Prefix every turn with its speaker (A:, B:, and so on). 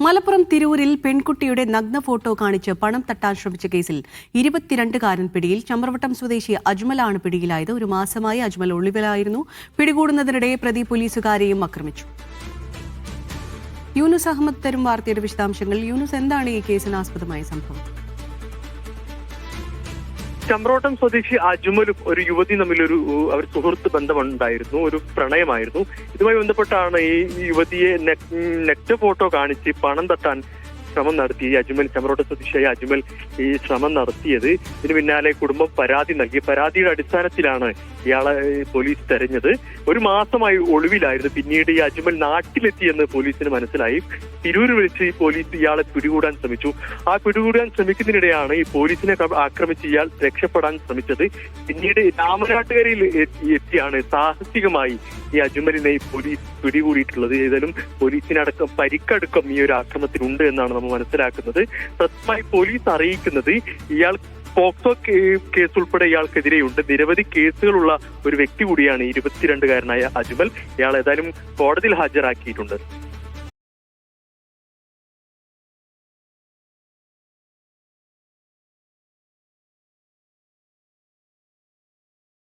A: മലപ്പുറം തിരൂരിൽ പെൺകുട്ടിയുടെ നഗ്ന ഫോട്ടോ കാണിച്ച് പണം തട്ടാൻ ശ്രമിച്ച കേസിൽ 22-കാരൻ പിടിയിൽ. ചമ്രവട്ടം സ്വദേശി അജ്മലാണ് പിടിയിലായത്. ഒരു മാസമായി അജ്മൽ ഒളിവിലായിരുന്നു. പിടികൂടുന്നതിനിടെ പ്രതി പോലീസുകാരെയും ആക്രമിച്ചു. യൂനുസ് അഹമ്മദ് തരും വാർത്തയുടെ വിശദാംശങ്ങൾ. യൂനുസ്, എന്താണ് ഈ കേസിനാസ്പദമായ സംഭവം?
B: ചമ്രോട്ടം സ്വദേശി അജ്മലും ഒരു യുവതി തമ്മിലൊരു അവർ സുഹൃത്ത് ബന്ധമുണ്ടായിരുന്നു, ഒരു പ്രണയമായിരുന്നു. ഇതുമായി ബന്ധപ്പെട്ടാണ് ഈ യുവതിയെ നെറ്റ് ഫോട്ടോ കാണിച്ച് പണം തട്ടാൻ ശ്രമം നടത്തി ചമ്രോട്ടം സ്വദേശിയായ അജ്മൽ ഈ ശ്രമം നടത്തിയത്. ഇതിന് പിന്നാലെ കുടുംബം പരാതി നൽകി. പരാതിയുടെ അടിസ്ഥാനത്തിലാണ് ഇയാളെ പോലീസ് തെരഞ്ഞത്. ഒരു മാസമായി ഒളിവിലായിരുന്നു. പിന്നീട് ഈ അജ്മൽ നാട്ടിലെത്തിയെന്ന് പോലീസിന് മനസ്സിലായി. തിരൂർ വിളിച്ച് പോലീസ് ഇയാളെ പിടികൂടാൻ ശ്രമിച്ചു. ആ പിടികൂടാൻ ശ്രമിക്കുന്നതിനിടെയാണ് ഈ പോലീസിനെ ആക്രമിച്ച് ഇയാൾ രക്ഷപ്പെടാൻ ശ്രമിച്ചത്. പിന്നീട് രാമനാട്ടുകരയിൽ എത്തിയാണ് സാഹസികമായി ഈ അജ്മലിനെ പോലീസ് പിടികൂടിയിട്ടുള്ളത്. ഏതായാലും പോലീസിനടക്കം പരിക്കടക്കം ഈ ഒരു ആക്രമണത്തിനുണ്ട് എന്നാണ് നമ്മൾ മനസ്സിലാക്കുന്നത്. പ്രഥമമായി പോലീസ് അറിയിക്കുന്നത് ഇയാൾ പോക്സോ കേസ് ഉൾപ്പെടെ ഇയാൾക്കെതിരെയുണ്ട്. നിരവധി കേസുകളുള്ള ഒരു വ്യക്തി കൂടിയാണ് 22-കാരനായ അജ്മൽ. ഇയാൾ ഏതായാലും കോടതിയിൽ ഹാജരാക്കിയിട്ടുണ്ട്.